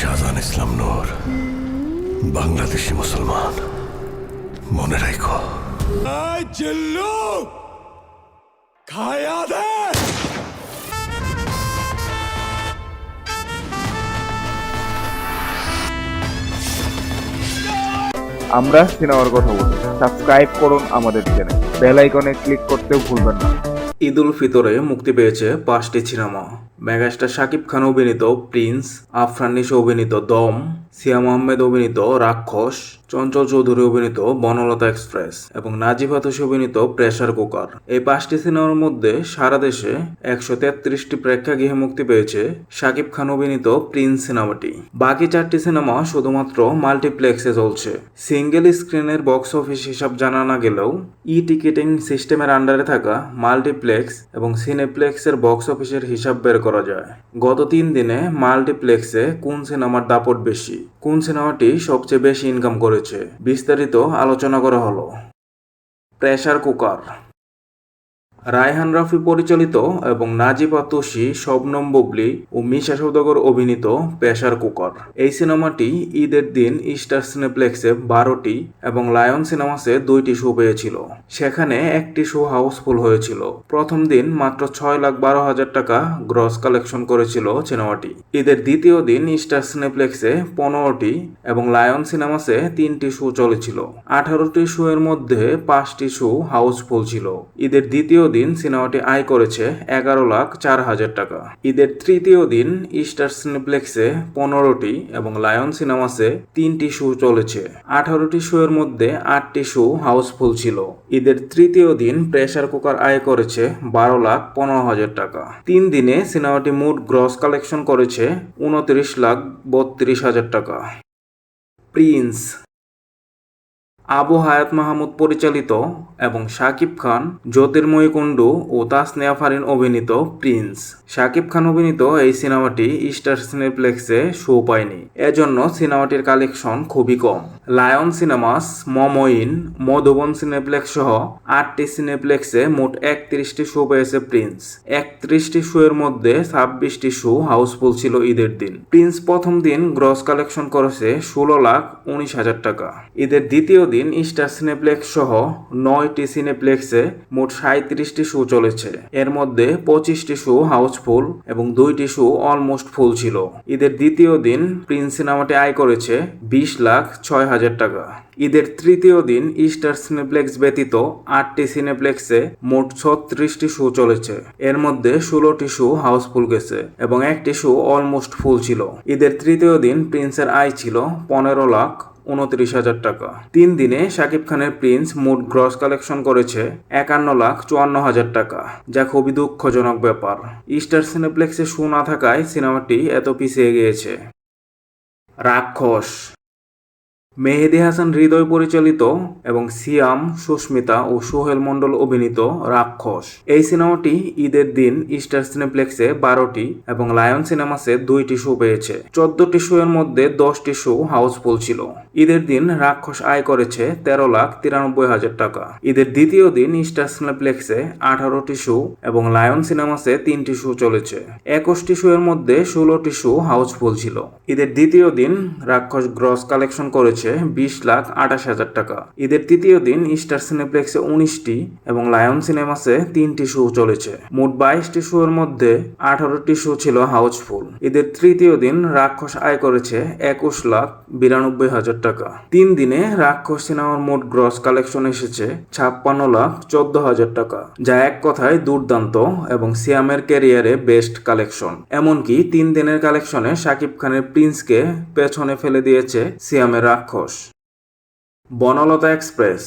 শাহজাহান ইসলাম নূর বাংলাদেশি মুসলমান, মনে রাখো। জিল্লু খায়া দে। আমরা সিনেমার কথা বলি। সাবস্ক্রাইব করুন আমাদের চ্যানেল, বেল আইকনে ক্লিক করতেও ভুলবেন না। ঈদ উল ফিতরে মুক্তি পেয়েছে 5টি সিনেমা। মেগাস্টার শাকিব খান অভিনীত প্রিন্স, আফরান নিশো অভিনীত দম, সিয়াম আহমেদ অভিনীত রাক্ষস, চঞ্চল চৌধুরী অভিনীত বনলতা এক্সপ্রেস এবং নাজিব হাতুশি অভিনীত প্রেসার কুকার। এই 5টি সিনেমার মধ্যে সারা দেশে 133টি প্রেক্ষাগৃহে মুক্তি পেয়েছে শাকিব খান অভিনীত প্রিন্স সিনেমাটি। বাকি 4টি সিনেমা শুধুমাত্র মাল্টিপ্লেক্সে চলছে। সিঙ্গেল স্ক্রিনের বক্স অফিস হিসাব জানা না গেলেও ই টিকিটিং সিস্টেমের আন্ডারে থাকা মাল্টিপ্লেক্স এবং সিনেপ্লেক্সের বক্স অফিসের হিসাব বের করা যায়। গত 3 দিনে মাল্টিপ্লেক্সে কোন সিনেমার দাপট বেশি, কোন সিনেমাটি সবচেয়ে বেশি ইনকাম করেছে, বিস্তারিত আলোচনা করা হলো। Pressure cooker. রায়হান রাফি পরিচালিত এবং নাজিব হাতুশি, শবনম বুবলি ও মিশা সওদাগর অভিনীত প্রেসার কুকার। এই সিনেমাটি ঈদের দিন স্টার সিনেপ্লেক্সে 12টি এবং লায়ন সিনেমাসে 2টি শো পেয়েছিল। সেখানে একটি শো হাউসফুল হয়েছিল। প্রথম দিন মাত্র 6,12,000 টাকা গ্রস কালেকশন করেছিল সিনেমাটি। ঈদের দ্বিতীয় দিন স্টার সিনেপ্লেক্সে 15টি এবং লায়ন সিনেমাসে 3টি শো চলেছিল। 18টি শো এর মধ্যে 5টি শো হাউসফুল ছিল। ঈদের দ্বিতীয় দিন সিনেমাটি আয় করেছে 11,04,000 টাকা। ঈদের তৃতীয় দিন স্টার সিনেপ্লেক্সে 15টি এবং লায়ন সিনেমাসে 3টি শো চলেছে। 18টি শো এর মধ্যে 8টি শো হাউসফুল ছিল। ঈদের তৃতীয় দিন প্রেসার কুকার আয় করেছে 12,15,000 টাকা। 3 দিনে সিনেমাটি মোট গ্রস কালেকশন করেছে 29,32,000 টাকা। প্রিন্স। আবু হায়াত মাহমুদ পরিচালিত এবং শাকিব খান, জ্যোতির্ময়ী কুণ্ডু ও তাসনিয়া ফারিন অভিনীত প্রিন্স। শাকিব খান অভিনীত এই সিনেমাটি স্টার সিনেপ্লেক্সে শো পায়নি, এজন্য সিনেমাটির কালেকশন খুবই কম। লায়ন সিনেমাস, মমইন, মধুবন সিনেপ্লেক্স সহ 8টি সিনেপ্লেক্সে মোট 31টি শো পেয়েছে প্রিন্স। 31টি শো এর মধ্যে 26টি শো হাউসফুল ছিল ঈদের দিন। প্রিন্স প্রথম দিন গ্রস কালেকশন করেছে 16,19,000 টাকা। ঈদের দ্বিতীয় দিন স্টার সিনেপ্লেক্স সহ 9টি সিনেপ্লেক্সে মোট 37টি শো চলেছে। এর মধ্যে 25টি শো হাউসফুল এবং 2টি শো অলমোস্ট ফুল ছিল। ঈদের দ্বিতীয় দিন প্রিন্স সিনেমাটি আয় করেছে 20,06,000 টাকা। ঈদের তৃতীয় দিন স্টার সিনেপ্লেক্স ব্যতীত 8টি সিনেপ্লেক্সে মোট 36টি শো চলেছে। এর মধ্যে 16টি শো হাউসফুল গেছে এবং 1টি শো অলমোস্ট ফুল ছিল। ঈদের তৃতীয় দিন প্রিন্সের আয় ছিল 15,29,000 টাকা। 3 দিনে শাকিব খানের প্রিন্স মোট গ্রস কালেকশন করেছে 51,54,000 টাকা, যা খুবই দুঃখজনক ব্যাপার। স্টার সিনেপ্লেক্সে শো না থাকায় সিনেমাটি এত পিছিয়ে গিয়েছে। রাক্ষস। মেহেদী হাসান হৃদয় পরিচালিত এবং সিয়াম, সুস্মিতা ও সোহেল মণ্ডল অভিনীত রাক্ষস। এই সিনেমাটি ঈদের দিন স্টার সিনেপ্লেক্সে 12টি এবং লায়ন সিনেমাসে 2টি শো পেয়েছে। 14টি শো এর মধ্যে 10টি শো হাউসফুল ছিল। ঈদের দিন রাক্ষস আয় করেছে 13,93,000 টাকা। ঈদের দ্বিতীয় দিন স্টার সিনেপ্লেক্সে 18টি শো এবং লায়ন সিনেমাসে 3টি শো চলেছে। 21টি শো এর মধ্যে 16টি শো হাউসফুল ছিল। ঈদের দ্বিতীয় দিন রাক্ষস গ্রস কালেকশন করেছে 20,28,000 টাকা। ঈদের তৃতীয় দিন স্টার সিনেপ্লেক্সে 19টি এবং লায়ন সিনেমাসে 3টি শো চলেছে। মোট 22টি শো এর মধ্যে 18টি শো ছিল হাউসফুল। ঈদের তৃতীয় দিন রাক্ষস আয় করেছে 21,92,000 টাকা। 3 দিনে রাক্ষস সিনেমার মোট গ্রস কালেকশন এসেছে 56,14,000 টাকা, যা এক কথায় দুর্দান্ত এবং সিয়ামের ক্যারিয়ারে বেস্ট কালেকশন। এমনকি 3 দিনের কালেকশনে শাকিব খানের প্রিন্সকে পেছনে ফেলে দিয়েছে সিয়ামের রাক্ষস। বনলতা এক্সপ্রেস।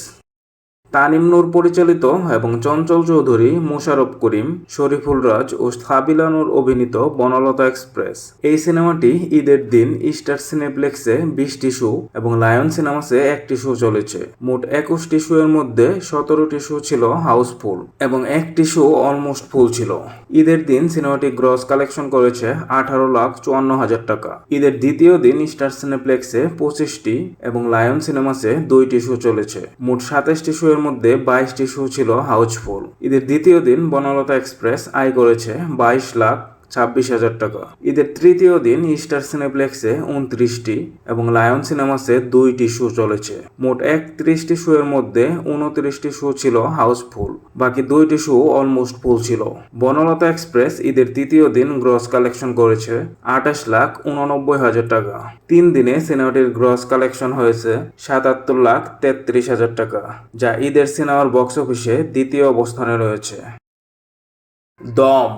তানিম নূর পরিচালিত এবং চঞ্চল চৌধুরী, মোশাররফ করিম, শরীফুল রাজ ও সাবিলা নূর অভিনীত বনলতা এক্সপ্রেস। এই সিনেমাটি ঈদের দিন স্টার সিনেপ্লেক্সে 20টি শো এবং লায়ন সিনেমাসে 1টি শো চলেছে। মোট 21টি শো এর মধ্যে 17টি শো ছিল হাউসফুল এবং 1টি শো অলমোস্ট ফুল ছিল। ঈদের দিন সিনেমাটি গ্রস কালেকশন করেছে 18,54,000 টাকা। ঈদের দ্বিতীয় দিন স্টার সিনেপ্লেক্সে 25টি এবং লায়ন সিনেমাসে 2টি শো চলেছে। মোট 27টি শো এর মধ্যে 22টি শো ছিল হাউসফুল। ঈদের দ্বিতীয় দিন বনলতা এক্সপ্রেস আয় করেছে 26,000 টাকা। ঈদের তৃতীয় দিন স্টার সিনেপ্লেক্সে 29টি এবং লায়ন সিনেমাসে 2টি শো চলেছে। মোট 31টি শো এর মধ্যে 29টি শো ছিল হাউসফুল, বাকি 2টি শো অলমোস্ট ফুল ছিল। বনলতা এক্সপ্রেস ঈদের তৃতীয় দিন গ্রস কালেকশন করেছে 28,89,000 টাকা। 3 দিনে সিনেমাটির গ্রস কালেকশন হয়েছে 77,33,000 টাকা, যা ঈদের সিনেমার বক্স অফিসে দ্বিতীয় অবস্থানে রয়েছে। দম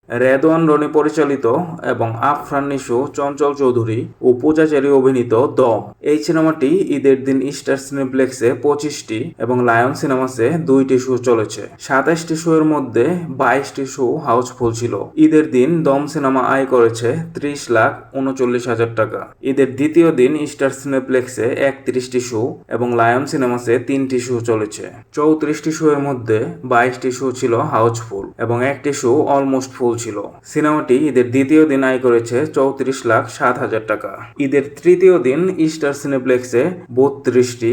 রেদওয়ান রনি পরিচালিত এবং আফরান নিশো, চঞ্চল চৌধুরী ও পূজাচারী অভিনীত দম এই সিনেমাটি ঈদের দিন স্টার সিনেপ্লেক্সে 25টি এবং লায়ন সিনেমাসে 2টি শো চলেছে। 27টি শো এর মধ্যে 22টি শো হাউসফুল ছিল। ঈদের দিন দম সিনেমা আয় করেছে 30,39,000 টাকা। ঈদের দ্বিতীয় দিন স্টার সিনেপ্লেক্সে 31টি শো এবং লায়ন সিনেমাসে 3টি শো চলেছে। 34টি শো এর মধ্যে 22টি শো ছিল হাউসফুল এবং একটি শো অলমোস্ট ফুল ছিল। সিনেমাটি ঈদের দ্বিতীয় দিন আয় করেছে 34,07,000 টাকা। ঈদের তৃতীয় দিন স্টার সিনেপ্লেক্সে 32টি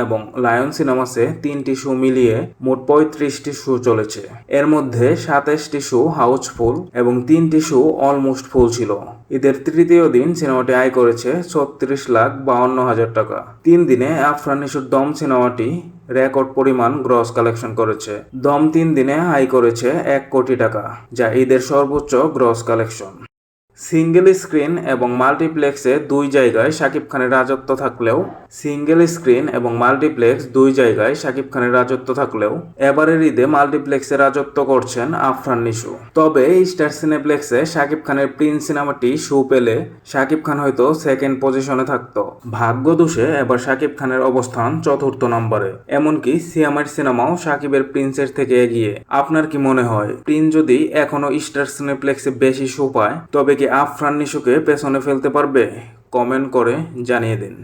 এবং লায়ন সিনেমাসে 3টি শো মিলিয়ে মোট 35টি শো চলেছে। এর মধ্যে 27টি শো হাউসফুল এবং 3টি শো অলমোস্ট ফুল ছিল। ঈদের তৃতীয় দিন সিনেমাটি আয় করেছে 36,52,000 টাকা। 3 দিনে আফরান নিশোর দম সিনেমাটি রেকর্ড পরিমাণ গ্রস কালেকশন করেছে। দম 3 দিনে আয় করেছে 1 কোটি টাকা, যা ঈদের সর্বোচ্চ গ্রস কালেকশন। সিঙ্গেল স্ক্রিন এবং মাল্টিপ্লেক্সে 2 জায়গায় শাকিব খানের রাজত্ব থাকলেও এবারের ঈদে মাল্টিপ্লেক্সে রাজত্ব করছেন আফরান নিশো। তবে স্টার সিনেপ্লেক্সে শাকিব খানের প্রিন্স সিনেমাটি শো পেলে শাকিব খান হয়তো সেকেন্ড পজিশনে থাকতো। ভাগ্য দোষে এবার শাকিব খানের অবস্থান 4র্থ নম্বরে। এমনকি সিয়ামের সিনেমাও শাকিবের প্রিন্সের থেকে এগিয়ে। আপনার কি মনে হয় প্রিন্স যদি এখনো স্টার সিনেপ্লেক্সে বেশি শো পায় তবে কি আফরান নিশোকে পেছনে ফেলতে পারবে? কমেন্ট করে জানিয়ে দিন।